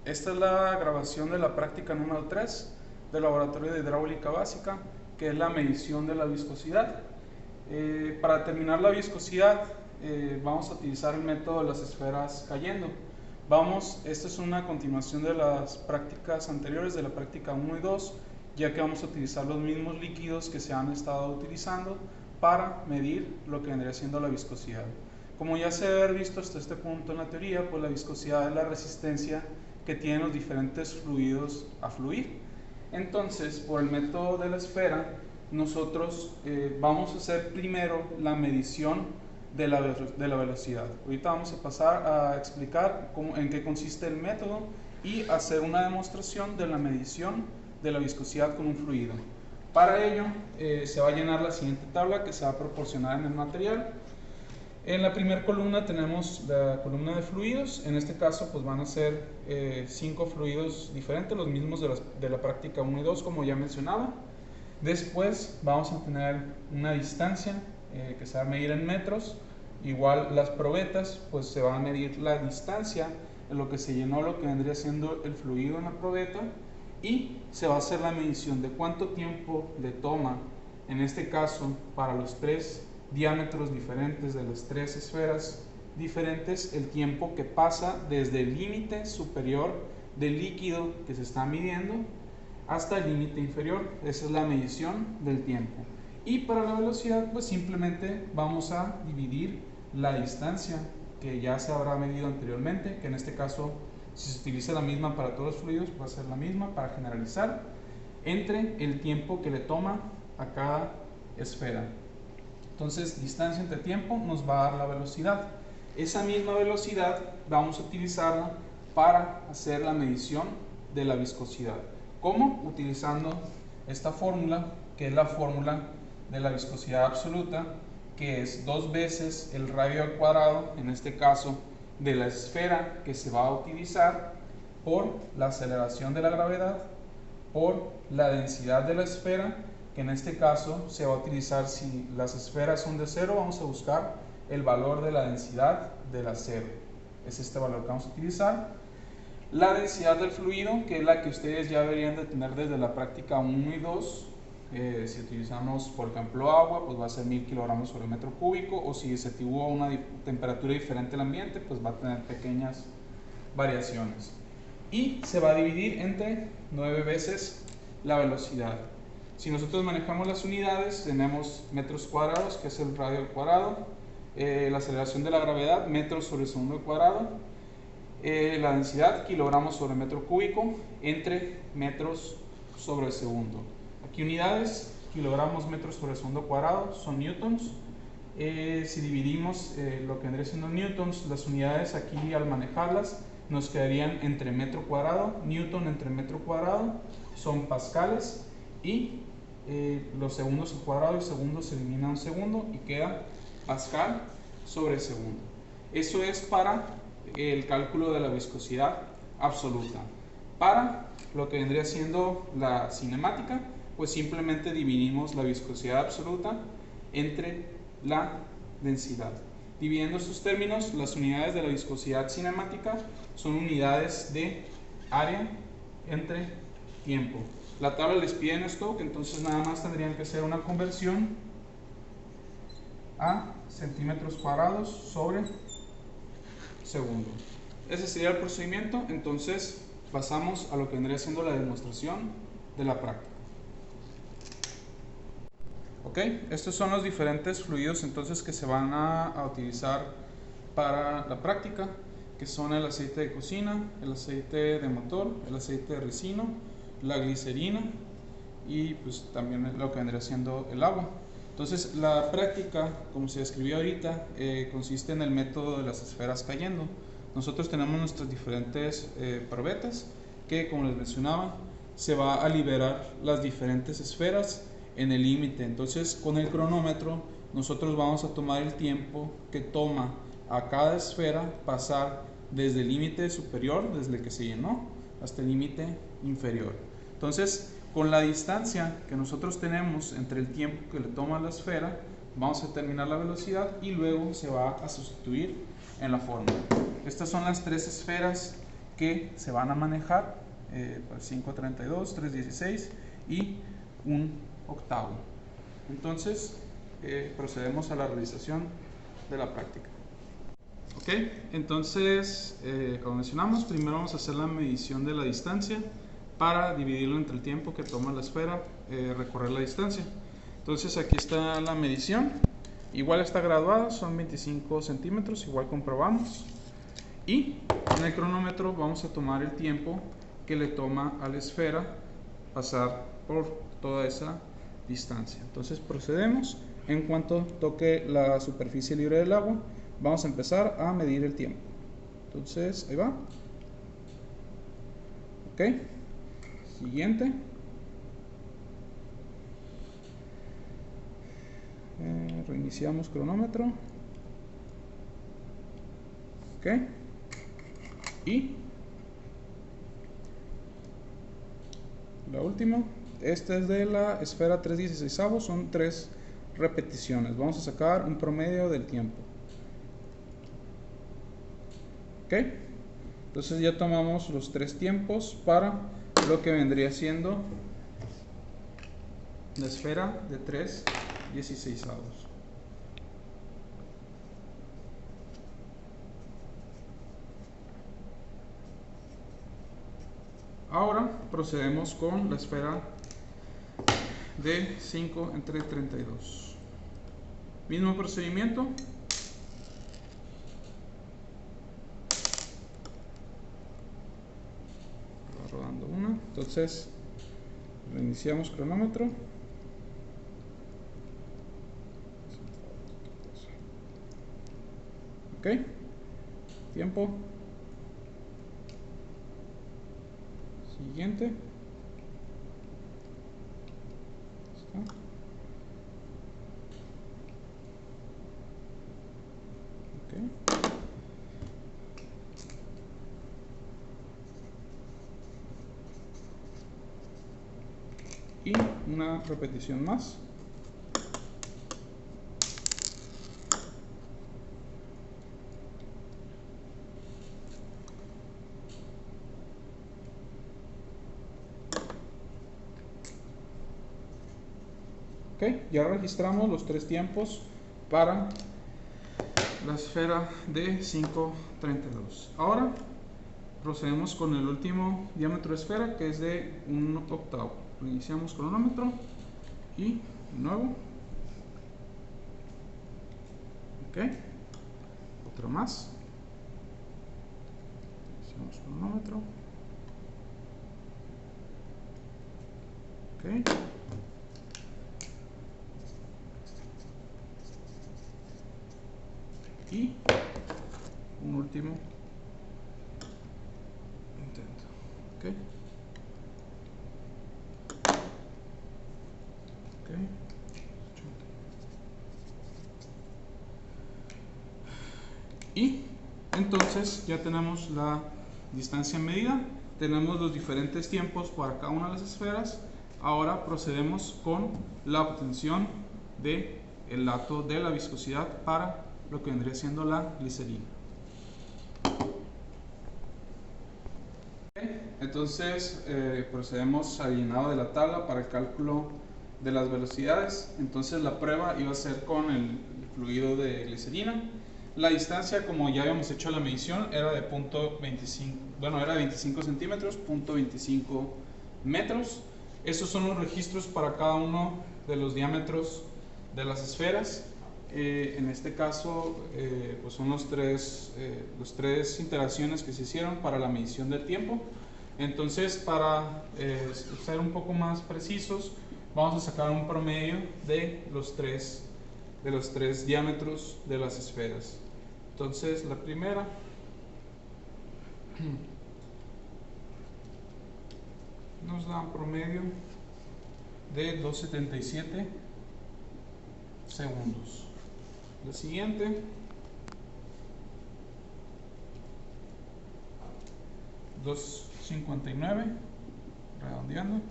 Esta es la grabación de la práctica número 3 del Laboratorio de Hidráulica Básica, que es la medición de la viscosidad. Para determinar la viscosidad, vamos a utilizar el método de las esferas cayendo. Esta es una continuación de las prácticas anteriores, de la práctica 1 y 2, ya que vamos a utilizar los mismos líquidos que se han estado utilizando para medir lo que vendría siendo la viscosidad. Como ya se debe haber visto hasta este punto en la teoría, pues la viscosidad es la resistencia que tienen los diferentes fluidos a fluir. Entonces, por el método de la esfera, nosotros vamos a hacer primero la medición de la velocidad. Ahorita vamos a pasar a explicar en qué consiste el método y hacer una demostración de la medición de la viscosidad con un fluido. Para ello, se va a llenar la siguiente tabla que se va a proporcionar en el material. En la primera columna tenemos la columna de fluidos. En este caso pues van a ser 5 fluidos diferentes, los mismos de la práctica 1 y 2, como ya mencionaba. Después vamos a tener una distancia que se va a medir en metros. Igual las probetas, pues se va a medir la distancia en lo que se llenó, lo que vendría siendo el fluido en la probeta, y se va a hacer la medición de cuánto tiempo le toma, en este caso para los 3 diámetros diferentes de las 3 esferas diferentes, el tiempo que pasa desde el límite superior del líquido que se está midiendo hasta el límite inferior. Esa es la medición del tiempo. Y para la velocidad, pues simplemente vamos a dividir la distancia que ya se habrá medido anteriormente, que en este caso, si se utiliza la misma para todos los fluidos, va a ser la misma para generalizar, entre el tiempo que le toma a cada esfera. Entonces, distancia entre tiempo nos va a dar la velocidad. Esa misma velocidad vamos a utilizarla para hacer la medición de la viscosidad. ¿Cómo? Utilizando esta fórmula, que es la fórmula de la viscosidad absoluta, que es 2 veces el radio al cuadrado, en este caso, de la esfera que se va a utilizar, por la aceleración de la gravedad, por la densidad de la esfera, que en este caso se va a utilizar, si las esferas son de 0, vamos a buscar el valor de la densidad de la 0. Es este valor que vamos a utilizar. La densidad del fluido, que es la que ustedes ya deberían de tener desde la práctica 1 y 2. Si utilizamos, por ejemplo, agua, pues va a ser 1000 kilogramos sobre metro cúbico, o si se tuvo una temperatura diferente al ambiente, pues va a tener pequeñas variaciones. Y se va a dividir entre 9 veces la velocidad. Si nosotros manejamos las unidades, tenemos metros cuadrados, que es el radio al cuadrado, la aceleración de la gravedad, metros sobre segundo al cuadrado, la densidad, kilogramos sobre metro cúbico, entre metros sobre segundo. Aquí unidades, kilogramos metros sobre segundo cuadrado, son newtons. Si dividimos lo que vendría siendo newtons, las unidades aquí al manejarlas nos quedarían entre metro cuadrado, newton entre metro cuadrado, son pascales, y los segundos al cuadrado y segundos se elimina un segundo y queda pascal sobre segundo. Eso es para el cálculo de la viscosidad absoluta. Para lo que vendría siendo la cinemática, pues simplemente dividimos la viscosidad absoluta entre la densidad. Dividiendo estos términos, las unidades de la viscosidad cinemática son unidades de área entre tiempo. La tabla les pide en esto, que entonces nada más tendrían que hacer una conversión a centímetros cuadrados sobre segundo. Ese sería el procedimiento. Entonces pasamos a lo que vendría siendo la demostración de la práctica. Ok, estos son los diferentes fluidos entonces que se van a utilizar para la práctica, que son el aceite de cocina, el aceite de motor, el aceite de ricino, la glicerina y pues también lo que vendría siendo el agua. Entonces la práctica, como se describió ahorita, consiste en el método de las esferas cayendo. Nosotros tenemos nuestras diferentes probetas que, como les mencionaba, se va a liberar las diferentes esferas en el límite. Entonces con el cronómetro nosotros vamos a tomar el tiempo que toma a cada esfera pasar desde el límite superior, desde el que se llenó, hasta el límite inferior. Entonces, con la distancia que nosotros tenemos entre el tiempo que le toma a la esfera, vamos a determinar la velocidad y luego se va a sustituir en la fórmula. Estas son las 3 esferas que se van a manejar, 532, 316 y un octavo. Entonces procedemos a la realización de la práctica. Ok, entonces como mencionamos, primero vamos a hacer la medición de la distancia para dividirlo entre el tiempo que toma la esfera recorrer la distancia. Entonces aquí está la medición, igual está graduada, son 25 centímetros, igual comprobamos. Y en el cronómetro vamos a tomar el tiempo que le toma a la esfera pasar por toda esa distancia. Entonces procedemos. En cuanto toque la superficie libre del agua, vamos a empezar a medir el tiempo. Entonces ahí va. Ok, siguiente. Reiniciamos cronómetro. Ok, y la última, esta es de la esfera 3/16, son 3 repeticiones. Vamos a sacar un promedio del tiempo. Ok, entonces ya tomamos los 3 tiempos para lo que vendría siendo la esfera de 3/16. Ahora procedemos con la esfera de 5/32. Mismo procedimiento. Va rodando una. Entonces reiniciamos cronómetro. Ok, tiempo. Siguiente. Está. Ok. Y una repetición más. Ok, ya registramos los 3 tiempos para la esfera de 5/32. Ahora procedemos con el último diámetro de esfera, que es de 1/8. Iniciamos cronómetro y de nuevo. Ok, otro más. Iniciamos cronómetro. Ok. Y un último intento. Ok. Ok. Y entonces ya tenemos la distancia medida, tenemos los diferentes tiempos para cada una de las esferas. Ahora procedemos con la obtención del dato de la viscosidad para lo que vendría siendo la glicerina. Entonces procedemos al llenado de la tabla para el cálculo de las velocidades. Entonces la prueba iba a ser con el fluido de glicerina. La distancia, como ya habíamos hecho la medición, era de 0.25, bueno, era de 25 centímetros, 0.25 metros. Estos son los registros para cada uno de los diámetros de las esferas. En este caso, pues son los tres interacciones que se hicieron para la medición del tiempo. Entonces, para ser un poco más precisos, vamos a sacar un promedio de los tres diámetros de las esferas. Entonces, la primera nos da un promedio de 2.77 segundos. La siguiente, 2.59, redondeando.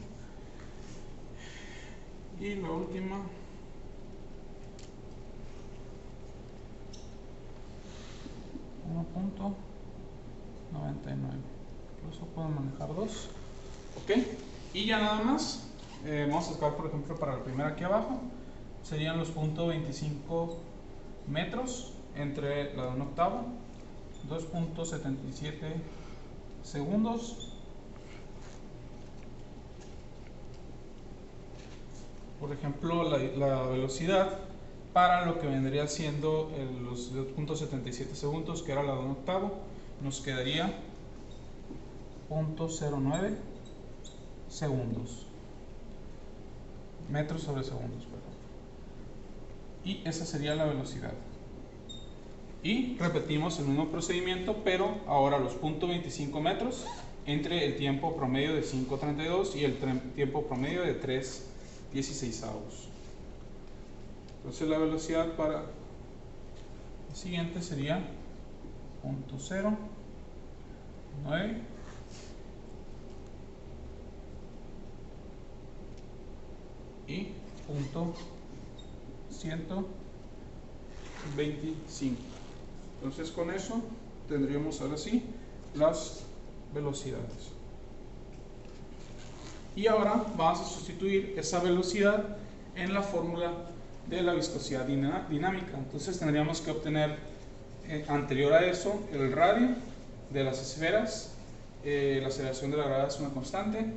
Y la última, 1.99. Incluso puedo manejar dos. Ok, y ya nada más, vamos a sacar por ejemplo para la primera aquí abajo, serían los 0.25 metros entre la de un octavo, 2.77 segundos. Por ejemplo, la velocidad para lo que vendría siendo los 2.77 segundos, que era la de un octavo, nos quedaría 0.09 segundos, metros sobre segundos, perdón. Y esa sería la velocidad. Y repetimos el mismo procedimiento, pero ahora los 0.25 metros entre el tiempo promedio de 5.32 y el tiempo promedio de 3.16. Entonces la velocidad para el siguiente sería 0.09 y 0.125. Entonces con eso tendríamos ahora sí las velocidades. Y ahora vamos a sustituir esa velocidad en la fórmula de la viscosidad dinámica. Entonces tendríamos que obtener anterior a eso el radio de las esferas, la aceleración de la gravedad es una constante,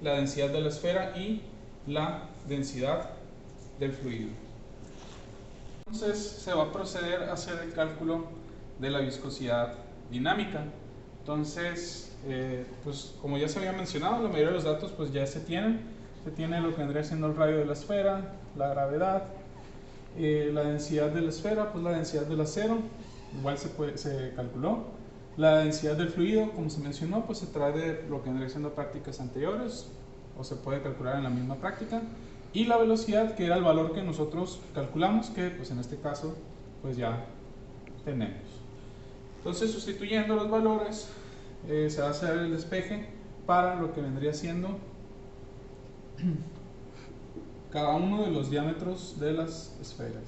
la densidad de la esfera y la densidad del fluido. Entonces se va a proceder a hacer el cálculo de la viscosidad dinámica. Entonces, pues como ya se había mencionado, la mayoría de los datos pues ya se tiene lo que vendría siendo el radio de la esfera, la gravedad, la densidad de la esfera, pues la densidad del acero, igual se calculó. La densidad del fluido, como se mencionó, pues se trae de lo que vendría siendo prácticas anteriores, o se puede calcular en la misma práctica. Y la velocidad, que era el valor que nosotros calculamos, que pues en este caso pues ya tenemos. Entonces, sustituyendo los valores, se va a hacer el despeje para lo que vendría siendo cada uno de los diámetros de las esferas.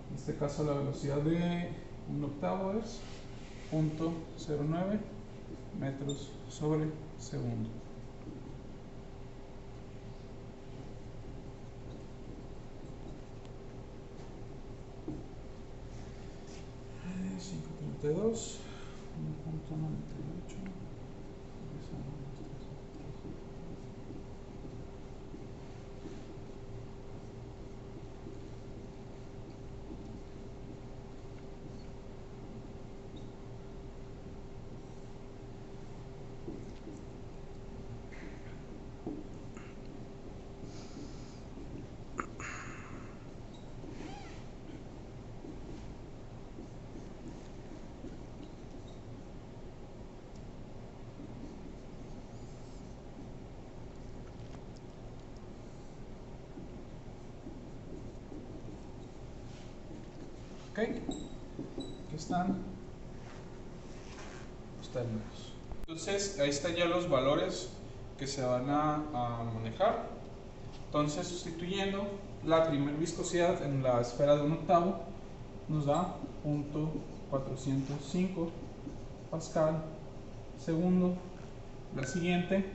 En este caso la velocidad de un octavo es 0.09 metros sobre segundo. ¿5.32? 1.98. Ok, aquí están los términos. Entonces, ahí están ya los valores que se van a manejar. Entonces, sustituyendo la primera viscosidad en la esfera de un octavo, nos da 0.405 pascal segundo. La siguiente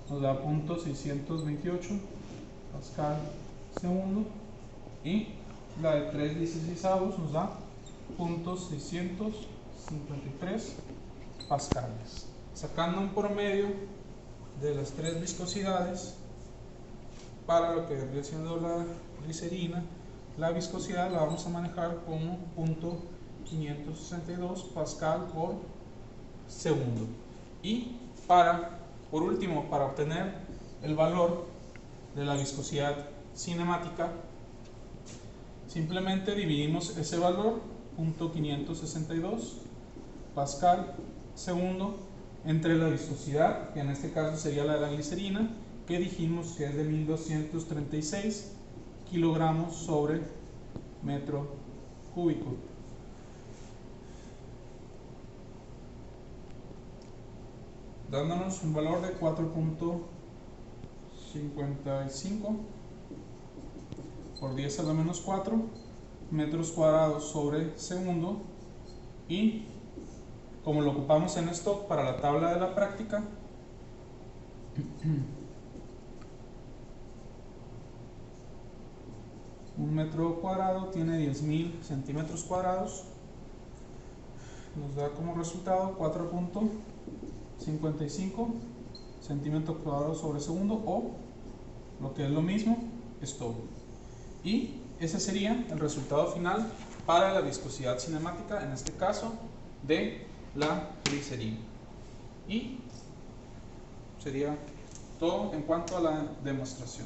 nos da 0.628 pascal segundo. Y la de 3/16 nos da 0.653 pascales. Sacando un promedio de las tres viscosidades, para lo que vendría siendo la glicerina, la viscosidad la vamos a manejar como 0.562 pascal por segundo. Y por último, para obtener el valor de la viscosidad cinemática, simplemente dividimos ese valor, 0.562 pascal segundo, entre la viscosidad, que en este caso sería la de la glicerina, que dijimos que es de 1236 kilogramos sobre metro cúbico. dándonos un valor de 4.55 por 10 a la menos 4 metros cuadrados sobre segundo, y como lo ocupamos en stock para la tabla de la práctica, un metro cuadrado tiene 10.000 centímetros cuadrados, nos da como resultado 4.55 centímetros cuadrados sobre segundo, o lo que es lo mismo, stock. Y ese sería el resultado final para la viscosidad cinemática, en este caso de la glicerina. Y sería todo en cuanto a la demostración.